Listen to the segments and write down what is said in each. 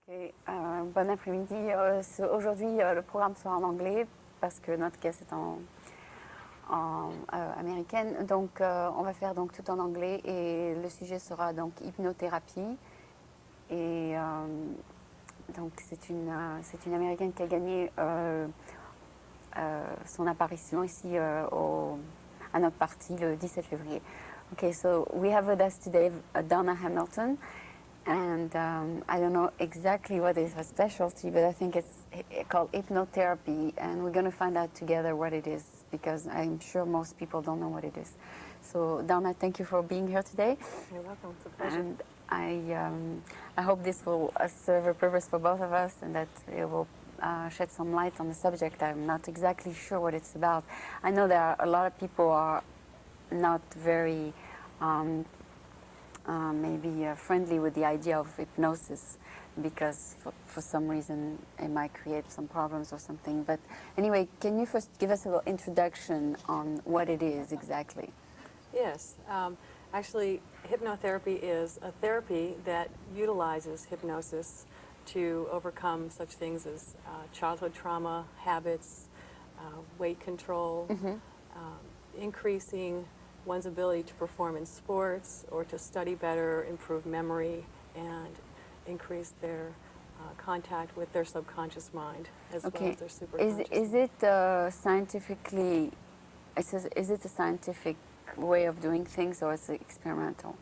Okay. Bon après-midi. Aujourd'hui, le programme sera en anglais parce que notre guest est américaine. Donc, on va faire donc tout en anglais et le sujet sera donc hypnothérapie. Et donc, c'est une américaine qui a gagné son apparition ici à notre parti le 17 février. Okay, so we have with us today Donna Hamilton. And I don't know exactly what is her specialty, but I think it's called hypnotherapy, and we're going to find out together what it is, because I'm sure most people don't know what it is. So, Donna, thank you for being here today. You're welcome. It's a pleasure. And I hope this will serve a purpose for both of us, and that it will shed some light on the subject. I'm not exactly sure what it's about. I know there are a lot of people are not very maybe friendly with the idea of hypnosis, because for some reason it might create some problems or something. But anyway, can you first give us a little introduction on what it is exactly? Yes. Actually, hypnotherapy is a therapy that utilizes hypnosis to overcome such things as childhood trauma, habits, weight control, increasing one's ability to perform in sports or to study better, improve memory, and increase their contact with their subconscious mind as well as their superconscious. Is it scientifically? Is it a scientific way of doing things, or is it experimental?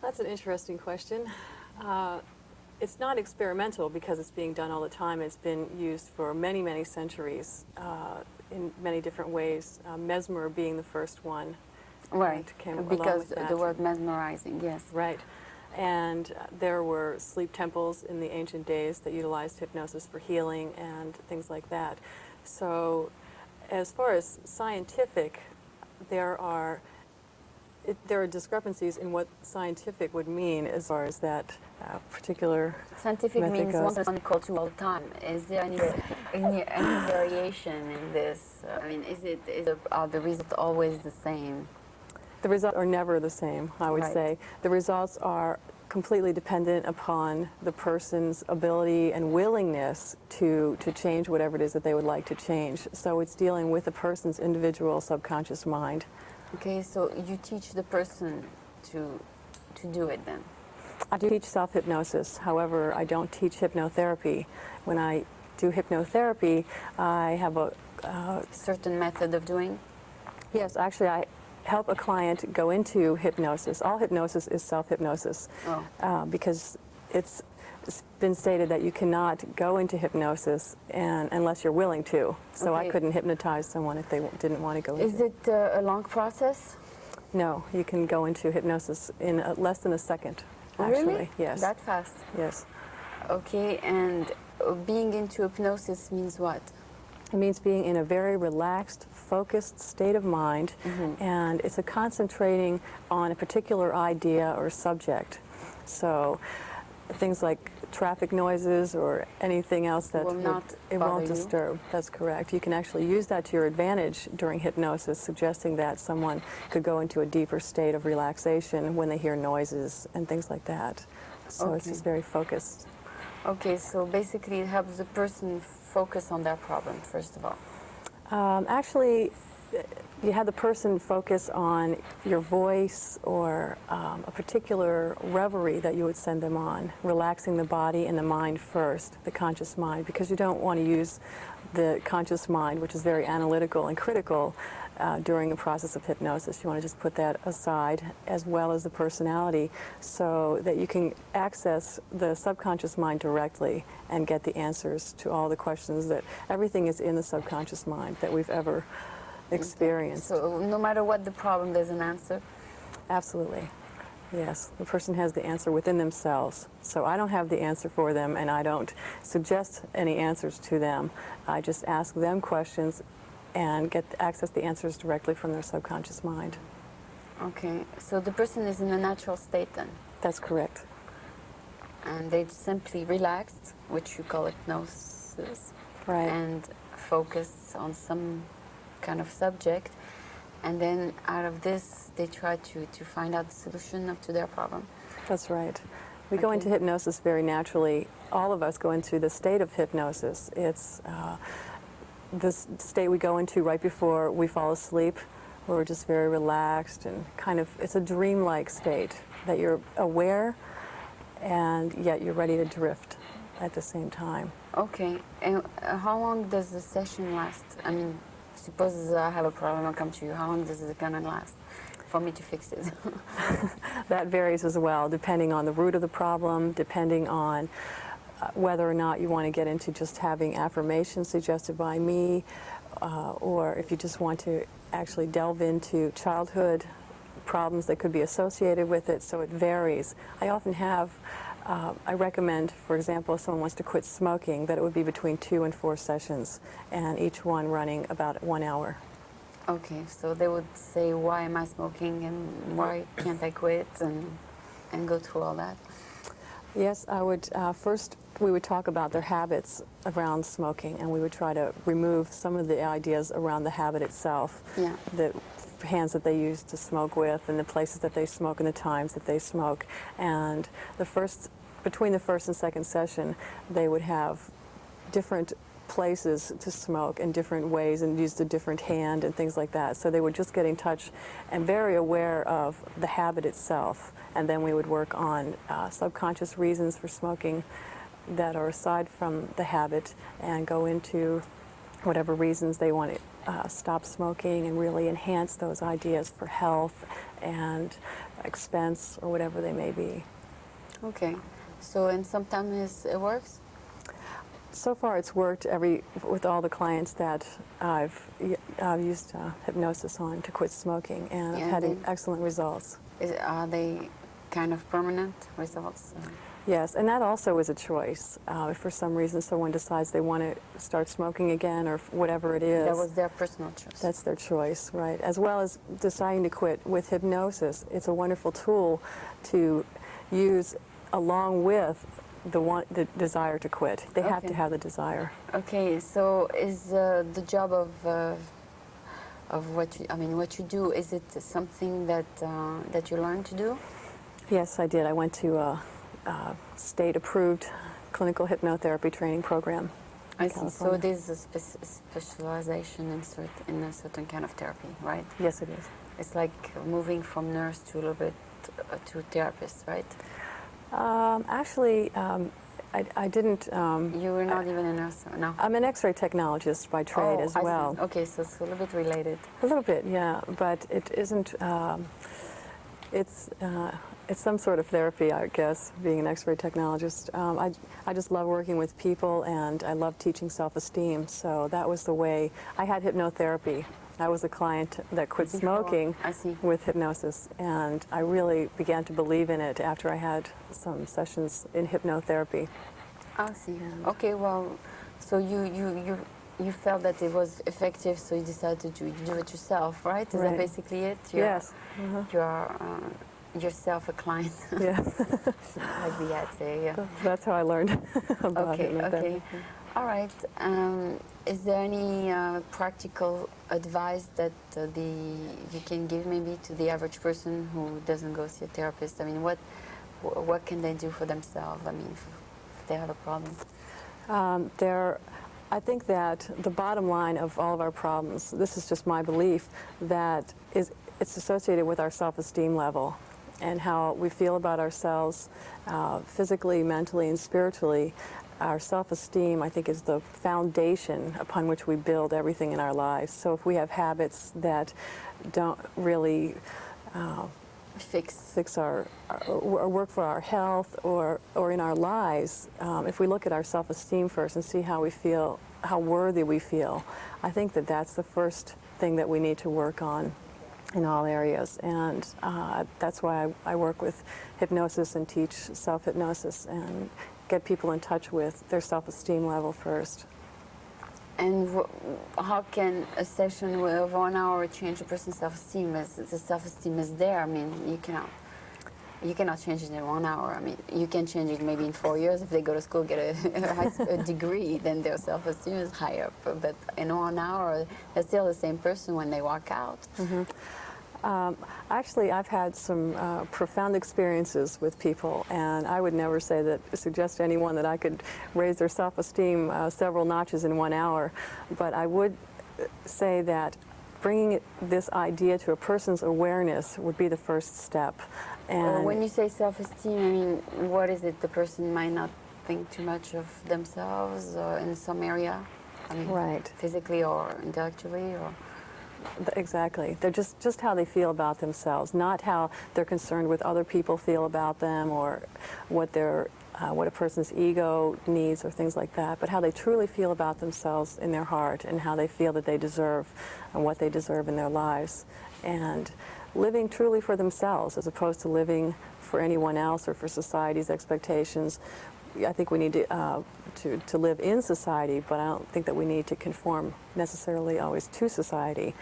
That's an interesting question. It's not experimental because it's being done all the time. It's been used for many, many centuries in many different ways, mesmer being the first one. Right, because the word mesmerizing, yes. Right. And there were sleep temples in the ancient days that utilized hypnosis for healing and things like that. So as far as scientific, there are discrepancies in what scientific would mean as far as that particular scientific method means goes. one equal to all the time. Is there any variation in this? I mean, are the results always the same? The results are never the same, I would say. The results are completely dependent upon the person's ability and willingness to change whatever it is that they would like to change. So it's dealing with the person's individual subconscious mind. Okay, so you teach the person to do it then? I do teach self-hypnosis. However, I don't teach hypnotherapy. When I do hypnotherapy, I have a certain method of doing? Yes, actually, I help a client go into hypnosis. All hypnosis is self-hypnosis because it's been stated that you cannot go into hypnosis unless you're willing to. So I couldn't hypnotize someone if they didn't want to go into it. Is it a long process? No, you can go into hypnosis in less than a second, actually. Really? Yes. That fast? Yes. Okay, and being into hypnosis means what? It means being in a very relaxed, focused state of mind, and it's a concentrating on a particular idea or subject. So things like traffic noises or anything else that won't disturb. That's correct. You can actually use that to your advantage during hypnosis, suggesting that someone could go into a deeper state of relaxation when they hear noises and things like that. So it's just very focused. Okay, so basically it helps the person focus on their problem, first of all. Actually, you have the person focus on your voice or a particular reverie that you would send them on, relaxing the body and the mind first, the conscious mind, because you don't want to use the conscious mind, which is very analytical and critical, during the process of hypnosis. You want to just put that aside, as well as the personality, so that you can access the subconscious mind directly and get the answers to all the questions that everything is in the subconscious mind that we've ever experienced. So no matter what the problem, there's an answer? Absolutely. Yes, the person has the answer within themselves. So I don't have the answer for them, and I don't suggest any answers to them. I just ask them questions and access the answers directly from their subconscious mind. Okay, so the person is in a natural state then? That's correct. And they simply relaxed, which you call hypnosis, right, and focus on some kind of subject, and then out of this they try to find out the solution to their problem. That's right. We go into hypnosis very naturally. All of us go into the state of hypnosis. It's this state we go into right before we fall asleep, where we're just very relaxed and kind of, it's a dreamlike state that you're aware and yet you're ready to drift at the same time. Okay, and how long does the session last? I mean, suppose I have a problem, I come to you, how long does it gonna last for me to fix it? That varies as well, depending on the root of the problem, depending on whether or not you want to get into just having affirmations suggested by me, or if you just want to actually delve into childhood problems that could be associated with it, so it varies. I often have, I recommend, for example, if someone wants to quit smoking, that it would be between 2 and 4 sessions, and each one running about 1 hour. Okay, so they would say, why am I smoking and why can't I quit, and go through all that? Yes, I would, first we would talk about their habits around smoking, and we would try to remove some of the ideas around the habit itself. Yeah. The hands that they use to smoke with, and the places that they smoke, and the times that they smoke. And between the first and second session, they would have different places to smoke in different ways and use the different hand and things like that. So they would just get in touch and very aware of the habit itself. And then we would work on subconscious reasons for smoking that are aside from the habit, and go into whatever reasons they want to stop smoking and really enhance those ideas for health and expense or whatever they may be. Okay, so and sometimes it works? So far it's worked with all the clients that I've used hypnosis on to quit smoking, and I've had excellent results. Are they kind of permanent results? Yes, and that also is a choice. If for some reason someone decides they want to start smoking again or whatever it is. That was their personal choice. That's their choice, right. As well as deciding to quit with hypnosis. It's a wonderful tool to use along with the desire to quit. They have to have the desire. Okay, so is the job of what you do, is it something that you learned to do? Yes, I did. I went to a state-approved clinical hypnotherapy training program. I see. So there's a specialization in a certain kind of therapy, right? Yes, it is. It's like moving from nurse to a little bit to therapist, right? Actually, I didn't. You were not even a nurse, no? I'm an X-ray technologist by trade as well. I see. Okay, so it's a little bit related. A little bit, yeah, but it isn't. It's some sort of therapy, I guess, being an X-ray technologist. I just love working with people, and I love teaching self-esteem. So that was the way. I had hypnotherapy. I was a client that quit smoking with hypnosis, and I really began to believe in it after I had some sessions in hypnotherapy. I see. Okay, well, so you felt that it was effective, so you decided to do it yourself, right? Is that basically it? Yes. You're yourself a client. Yeah. Like we had say, yeah. That's how I learned about it. Okay. All right. Is there any practical advice that you can give maybe to the average person who doesn't go see a therapist? I mean, what can they do for themselves? I mean, if they have a problem. I think that the bottom line of all of our problems, this is just my belief, that it's associated with our self-esteem level and how we feel about ourselves physically, mentally, and spiritually. Our self-esteem, I think, is the foundation upon which we build everything in our lives. So if we have habits that don't really fix our or work for our health or in our lives, if we look at our self-esteem first and see how we feel, how worthy we feel, I think that that's the first thing that we need to work on in all areas. And that's why I work with hypnosis and teach self-hypnosis and get people in touch with their self-esteem level first. And how can a session of 1 hour change a person's self-esteem? The self-esteem is there. I mean, you cannot change it in 1 hour. I mean, you can change it maybe in 4 years. If they go to school, get a degree, then their self-esteem is higher. But in 1 hour, they're still the same person when they walk out. Actually, I've had some profound experiences with people, and I would never suggest to anyone that I could raise their self-esteem several notches in 1 hour. But I would say that bringing this idea to a person's awareness would be the first step. And when you say self-esteem, I mean, what is it? The person might not think too much of themselves in some area? I mean, right. Physically or intellectually, or... Exactly. They're just how they feel about themselves, not how they're concerned with other people feel about them, or what a person's ego needs or things like that, but how they truly feel about themselves in their heart, and how they feel that they deserve and what they deserve in their lives. And living truly for themselves as opposed to living for anyone else or for society's expectations. I think we need to live in society, but I don't think that we need to conform necessarily always to society.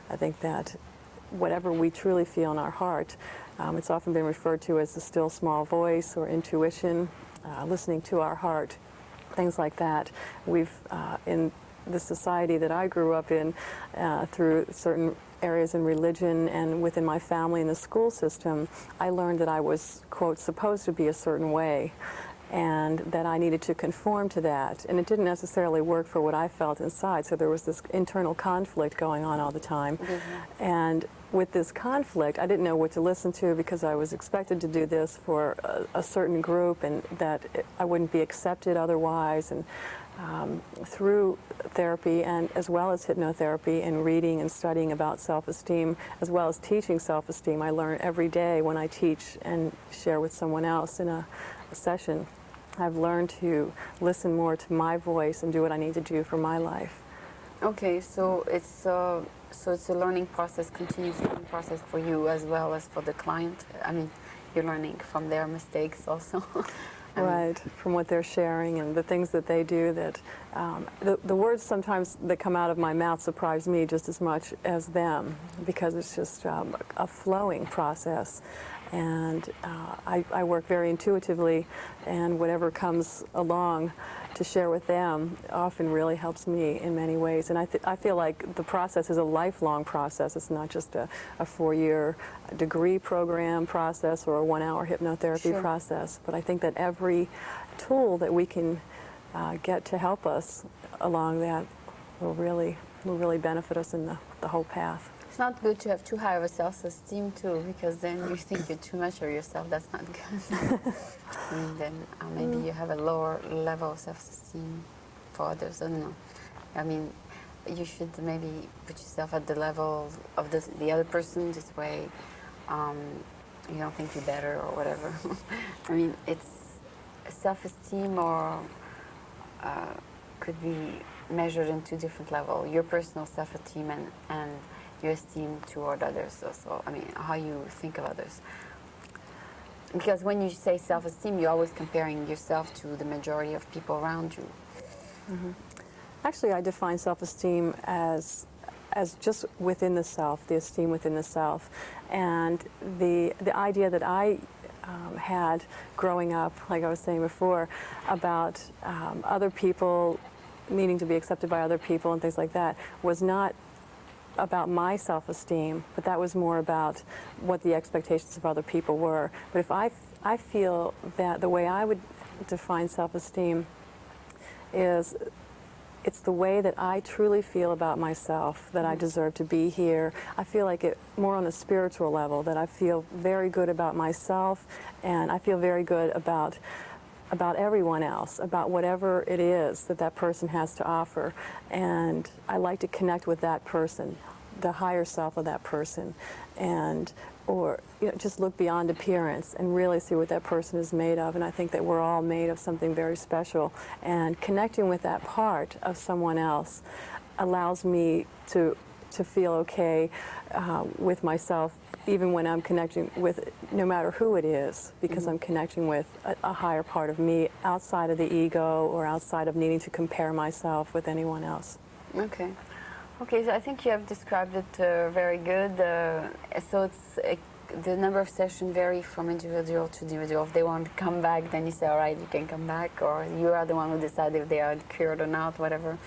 I think that whatever we truly feel in our heart, it's often been referred to as the still small voice or intuition, listening to our heart, things like that. We've, in the society that I grew up in, through certain areas in religion and within my family and the school system, I learned that I was, quote, supposed to be a certain way, and that I needed to conform to that. And it didn't necessarily work for what I felt inside, so there was this internal conflict going on all the time. Mm-hmm. And with this conflict, I didn't know what to listen to, because I was expected to do this for a certain group, and that I wouldn't be accepted otherwise. And through therapy, and as well as hypnotherapy, and reading and studying about self-esteem, as well as teaching self-esteem, I learn every day when I teach and share with someone else in a session. I've learned to listen more to my voice and do what I need to do for my life. Okay, so it's a learning process, continuous learning process for you as well as for the client. I mean, you're learning from their mistakes also. Right, from what they're sharing and the things that they do. That the words sometimes that come out of my mouth surprise me just as much as them, because it's just a flowing process. And I work very intuitively, and whatever comes along to share with them often really helps me in many ways. And I feel like the process is a lifelong process. It's not just a 4-year degree program process or a 1-hour hypnotherapy process. But I think that every tool that we can get to help us along that will really benefit us in the whole path. It's not good to have too high of a self-esteem too, because then you think you're too much of yourself. That's not good. And then maybe you have a lower level of self-esteem for others. I don't know. I mean, you should maybe put yourself at the level of the other person. This way, you don't think you're better or whatever. I mean, it's self-esteem or could be measured in 2 different levels: your personal self-esteem and your esteem toward others. So, I mean, how you think of others. Because when you say self-esteem, you're always comparing yourself to the majority of people around you. Mm-hmm. Actually, I define self-esteem as just within the self, the esteem within the self. And the idea that I had growing up, like I was saying before, about other people needing to be accepted by other people and things like that, was not about my self-esteem, but that was more about what the expectations of other people were. But if I feel that the way I would define self-esteem is, it's the way that I truly feel about myself, that I deserve to be here. I feel like it more on the spiritual level, that I feel very good about myself, and I feel very good about everyone else, about whatever it is that person has to offer. And I like to connect with that person, the higher self of that person, or just look beyond appearance and really see what that person is made of. And I think that we're all made of something very special. And connecting with that part of someone else allows me to feel okay with myself, even when I'm connecting with, no matter who it is, because I'm connecting with a higher part of me outside of the ego, or outside of needing to compare myself with anyone else. Okay. Okay, so I think you have described it very good. So it's the number of sessions vary from individual to individual. If they want to come back, then you say, all right, you can come back, or you are the one who decides if they are cured or not, whatever.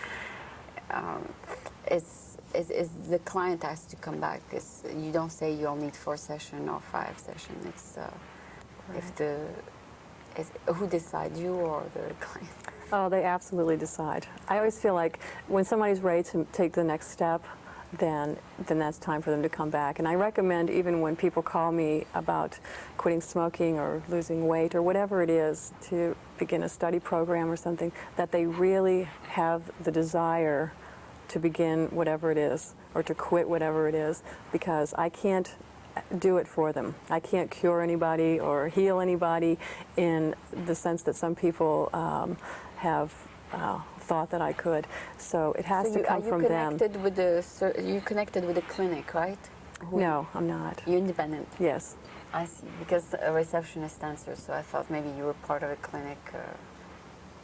is the client has to come back. You don't say you'll need 4 sessions or 5 sessions. It's who decides, you or the client? Oh, they absolutely decide. I always feel like when somebody's ready to take the next step, then that's time for them to come back. And I recommend, even when people call me about quitting smoking or losing weight or whatever it is, to begin a study program or something, that they really have the desire to begin whatever it is or to quit whatever it is, because I can't do it for them. I can't cure anybody or heal anybody in the sense that some people have thought that I could. So it has to come from them. You connected with the clinic, right? No, I'm not. You're independent? Yes. I see. Because a receptionist answers, so I thought maybe you were part of a clinic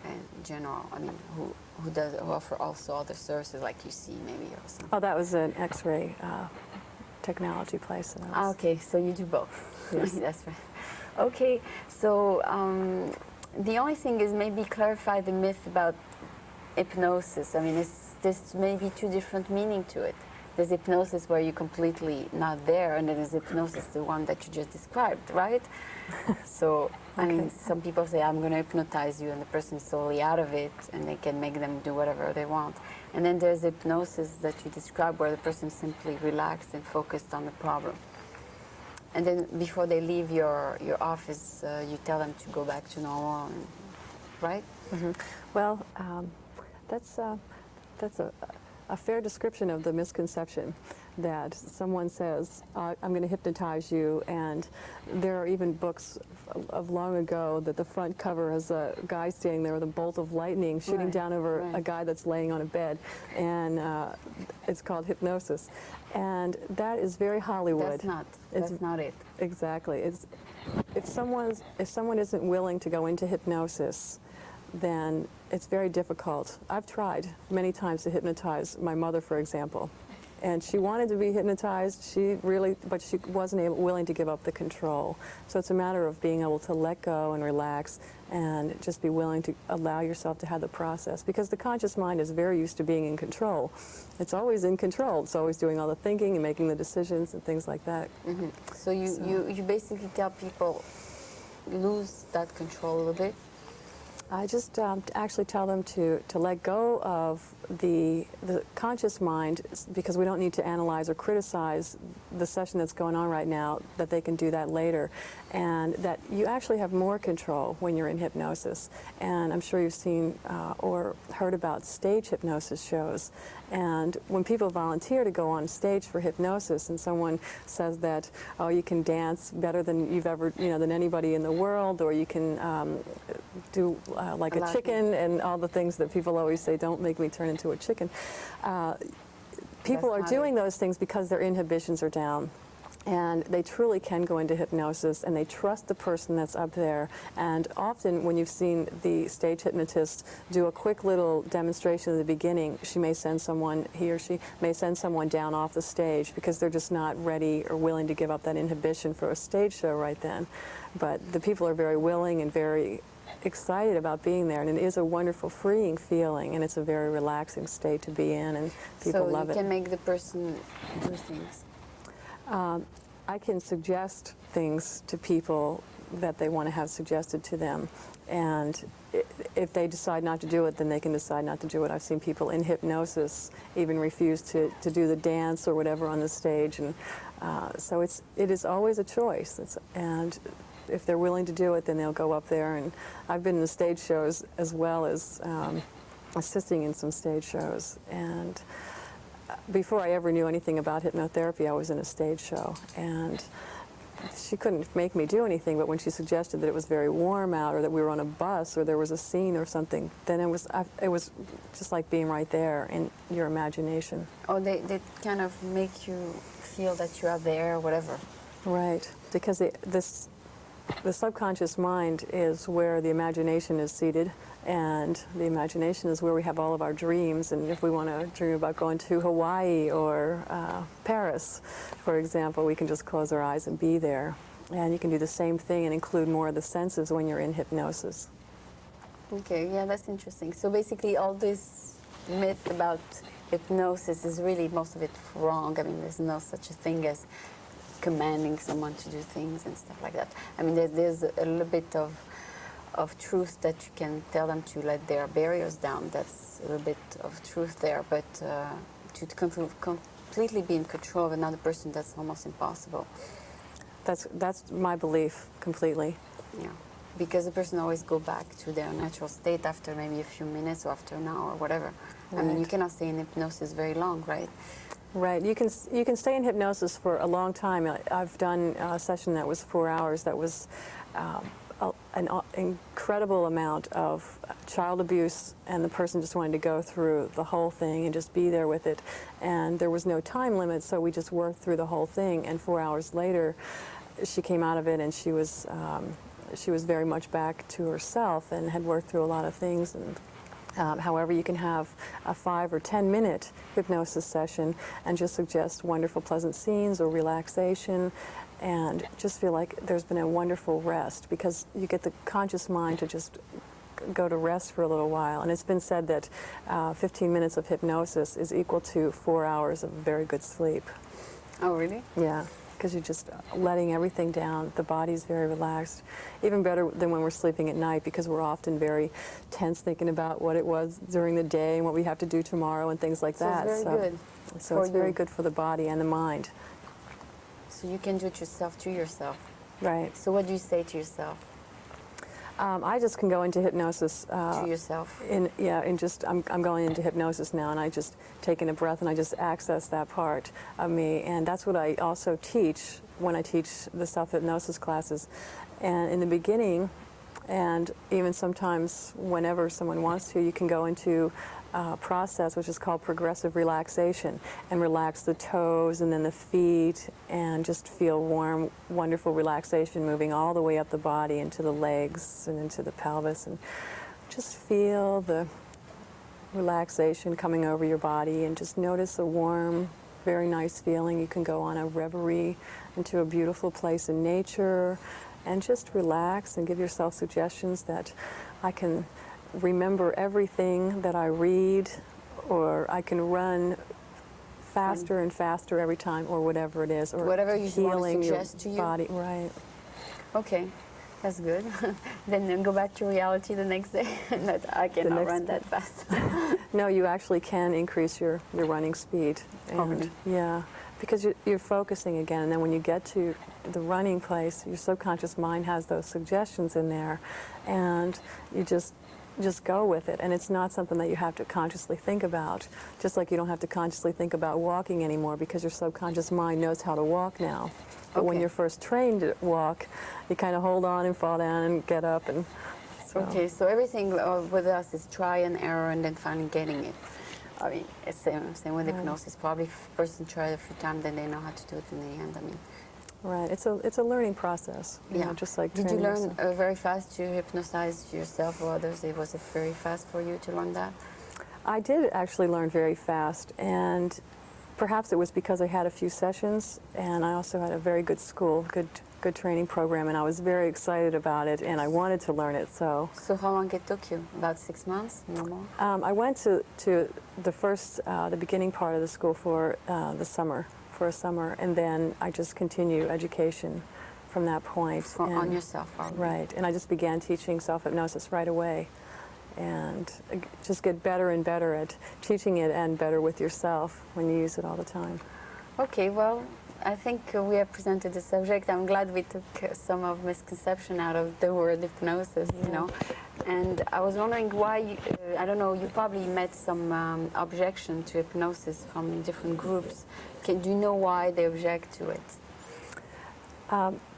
in general. I mean, who offer also other services like you see maybe or something. Oh, that was an X-ray technology place. Okay, so you do both. Yes. That's right. Okay, so the only thing is maybe clarify the myth about hypnosis. I mean, there's maybe 2 different meanings to it. There's hypnosis where you're completely not there, and then there's hypnosis, the one that you just described, right? So, I mean, some people say, I'm going to hypnotize you, and the person is totally out of it, and they can make them do whatever they want. And then there's hypnosis that you describe where the person simply relaxed and focused on the problem. And then before they leave your office, you tell them to go back to normal, right? Mm-hmm. Well, that's a fair description of the misconception that someone says, I'm going to hypnotize you, and there are even books of long ago that the front cover has a guy standing there with a bolt of lightning shooting down over a guy that's laying on a bed, and it's called hypnosis. And that is very Hollywood. That's not it. Exactly. If someone isn't willing to go into hypnosis, then it's very difficult. I've tried many times to hypnotize my mother, for example, and she wanted to be hypnotized. But she wasn't willing to give up the control. So it's a matter of being able to let go and relax and just be willing to allow yourself to have the process, because the conscious mind is very used to being in control. It's always in control. It's always doing all the thinking and making the decisions and things like that. Mm-hmm. So you basically tell people lose that control a little bit. I just actually tell them to let go of the conscious mind, because we don't need to analyze or criticize the session that's going on right now, that they can do that later, and that you actually have more control when you're in hypnosis. And I'm sure you've seen or heard about stage hypnosis shows. And when people volunteer to go on stage for hypnosis, and someone says that, oh, you can dance better than you've ever, than anybody in the world, or you can do like a chicken, and all the things that people always say, don't make me turn into a chicken. People are doing those things because their inhibitions are down. And they truly can go into hypnosis, and they trust the person that's up there. And often when you've seen the stage hypnotist do a quick little demonstration at the beginning, he or she may send someone down off the stage because they're just not ready or willing to give up that inhibition for a stage show right then. But the people are very willing and very excited about being there, and it is a wonderful freeing feeling, and it's a very relaxing state to be in, and people love it. So you can make the person do things. I can suggest things to people that they want to have suggested to them, and if they decide not to do it, then they can decide not to do it. I've seen people in hypnosis even refuse to do the dance or whatever on the stage, and so it is always a choice. And if they're willing to do it, then they'll go up there. And I've been in the stage shows as well as assisting in some stage shows. And before I ever knew anything about hypnotherapy, I was in a stage show, and she couldn't make me do anything, but when she suggested that it was very warm out, or that we were on a bus, or there was a scene or something, then it was just like being right there in your imagination. Oh, they kind of make you feel that you are there or whatever. Right, because the subconscious mind is where the imagination is seated, and the imagination is where we have all of our dreams. And if we want to dream about going to Hawaii or Paris, for example, we can just close our eyes and be there. And you can do the same thing and include more of the senses when you're in hypnosis. Okay, yeah, that's interesting. So basically all this myth about hypnosis is really most of it wrong. I mean, there's no such a thing as commanding someone to do things and stuff like that. I mean, there's a little bit of truth that you can tell them to let their barriers down. That's a little bit of truth there, but to completely be in control of another person, that's almost impossible. That's my belief completely. Yeah, because the person always go back to their natural state after maybe a few minutes or after an hour or whatever. Right. I mean, you cannot stay in hypnosis very long, right? Right. You can stay in hypnosis for a long time. I've done a session that was 4 hours. That was an incredible amount of child abuse, and the person just wanted to go through the whole thing and just be there with it. And there was no time limit, so we just worked through the whole thing. And 4 hours later, she came out of it, and she was very much back to herself and had worked through a lot of things. And however, you can have a 5 or 10 minute hypnosis session and just suggest wonderful, pleasant scenes or relaxation, and just feel like there's been a wonderful rest, because you get the conscious mind to just go to rest for a little while. And it's been said that 15 minutes of hypnosis is equal to 4 hours of very good sleep. Oh, really? Yeah. Because you're just letting everything down. The body's very relaxed. Even better than when we're sleeping at night, because we're often very tense thinking about what it was during the day and what we have to do tomorrow and things like that. It's very good. So it's very good for the body and the mind. So you can do it yourself to yourself. Right. So what do you say to yourself? I just can go into hypnosis. To yourself? I'm going into hypnosis now, and I just take in a breath and I just access that part of me. And that's what I also teach when I teach the self-hypnosis classes. And in the beginning, and even sometimes whenever someone wants to, you can go into a process which is called progressive relaxation, and relax the toes and then the feet, and just feel warm, wonderful relaxation moving all the way up the body into the legs and into the pelvis, and just feel the relaxation coming over your body, and just notice a warm, very nice feeling. You can go on a reverie into a beautiful place in nature and just relax and give yourself suggestions that I can remember everything that I read, or I can run faster and faster every time, or whatever it is, or whatever you healing your suggest to you. body. Right. Okay, that's good. Then go back to reality the next day. I cannot run that fast. No, you actually can increase your running speed. And, yeah, because you're focusing again, and then when you get to the running place, your subconscious mind has those suggestions in there, and you just go with it. And it's not something that you have to consciously think about, just like you don't have to consciously think about walking anymore, because your subconscious mind knows how to walk now. But when you're first trained to walk, you kind of hold on and fall down and get up. And so. Okay, so everything with us is try and error and then finally getting it. I mean, it's same with hypnosis. Probably if a person tries a few times, then they know how to do it in the end. I mean, right. It's a learning process. You know, just like Did you learn very fast to hypnotize yourself or others? Was it very fast for you to learn that? I did actually learn very fast, and perhaps it was because I had a few sessions, and I also had a very good school, good training program, and I was very excited about it, and I wanted to learn it. So how long it took you? About 6 months, no more? I went to the beginning part of the school for a summer, and then I just continue education from that point. On yourself, probably. Right, and I just began teaching self-hypnosis right away, and just get better and better at teaching it, and better with yourself when you use it all the time. Okay, well, I think we have presented the subject. I'm glad we took some of misconception out of the word hypnosis, you know. And I was wondering why, I don't know, you probably met some objection to hypnosis from different groups. Do you know why they object to it?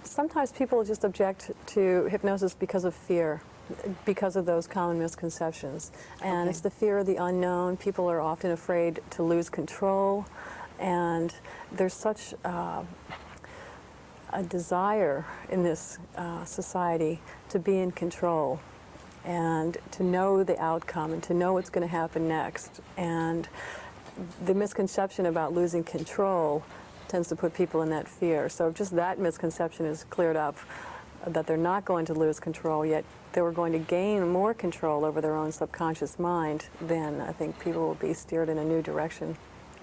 Sometimes people just object to hypnosis because of fear, because of those common misconceptions. And it's the fear of the unknown. People are often afraid to lose control. And there's such a desire in this society to be in control and to know the outcome and to know what's going to happen next. And the misconception about losing control tends to put people in that fear. So if just that misconception is cleared up, that they're not going to lose control, yet they were going to gain more control over their own subconscious mind, then I think people will be steered in a new direction.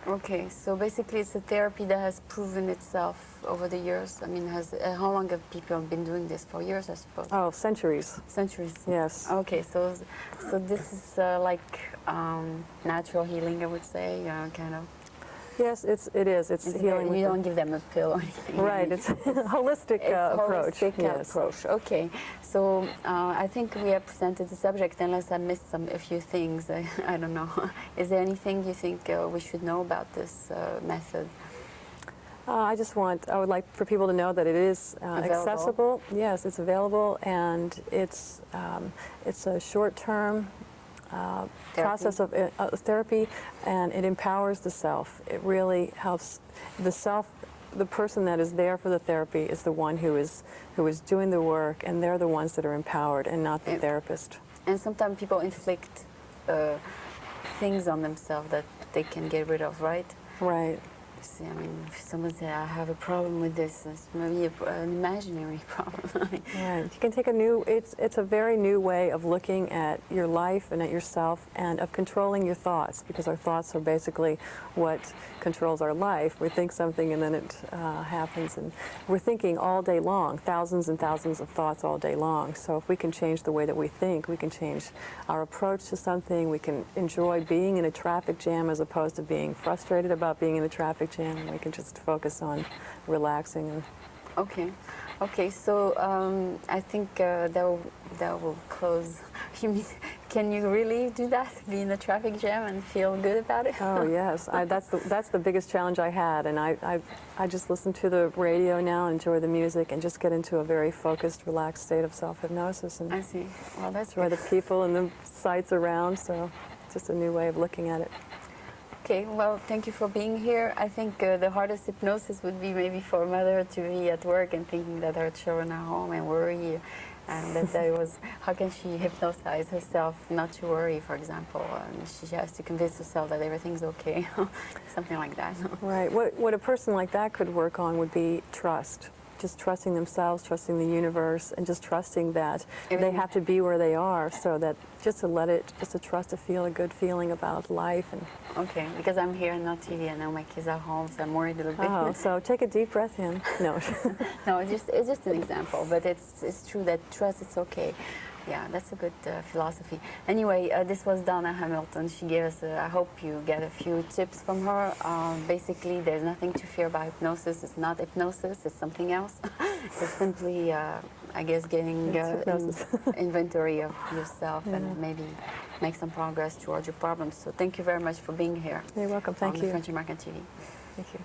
Okay, so basically it's a therapy that has proven itself over the years. I mean, how long have people been doing this? For years, I suppose. Oh, centuries. Centuries. Yes. Okay, so this is like natural healing, I would say, kind of. Yes, it is. It's healing. You don't give them a pill or anything. Right. It's a holistic approach. Holistic yes. approach. Okay. So I think we have presented the subject, unless I missed a few things. I don't know. Is there anything you think we should know about this method? I would like for people to know that it is accessible. Yes, it's available, and it's a short-term process of therapy, and it empowers the self. It really helps the self. The person that is there for the therapy is the one who is doing the work, and they're the ones that are empowered, and not the therapist. And sometimes people inflict things on themselves that they can get rid of, right? Right. See, I mean, if someone says, I have a problem with this, it's maybe an imaginary problem. Right. You can take it's a very new way of looking at your life and at yourself, and of controlling your thoughts, because our thoughts are basically what controls our life. We think something and then it happens, and we're thinking all day long, thousands and thousands of thoughts all day long. So if we can change the way that we think, we can change our approach to something, we can enjoy being in a traffic jam as opposed to being frustrated about being in a traffic jam, and we can just focus on relaxing. Okay. So I think that will close. You mean, can you really do that? Be in a traffic jam and feel good about it? Oh yes, that's the biggest challenge I had, and I just listen to the radio now, enjoy the music, and just get into a very focused, relaxed state of self-hypnosis. And I see. Well, that's enjoy good. the people and the sights around. So it's just a new way of looking at it. Okay, well, thank you for being here. I think the hardest hypnosis would be maybe for a mother to be at work and thinking that her children are home and worry, and that was, how can she hypnotize herself not to worry, for example, and she has to convince herself that everything's okay, something like that. Right. What a person like that could work on would be trust. Just trusting themselves, trusting the universe, and just trusting that they have to be where they are, so that just to trust, to feel a good feeling about life. And okay, because I'm here and not TV, and now my kids are home, so I'm worried a little bit. oh, so take a deep breath in. No. No, it's just an example, but it's true that trust is okay. Yeah, that's a good philosophy. Anyway, this was Donna Hamilton. She gave us, I hope you get a few tips from her. Basically, there's nothing to fear about hypnosis. It's not hypnosis, it's something else. It's simply, I guess, getting inventory of yourself and maybe make some progress towards your problems. So thank you very much for being here. You're welcome. Thank you. On French American TV. Thank you.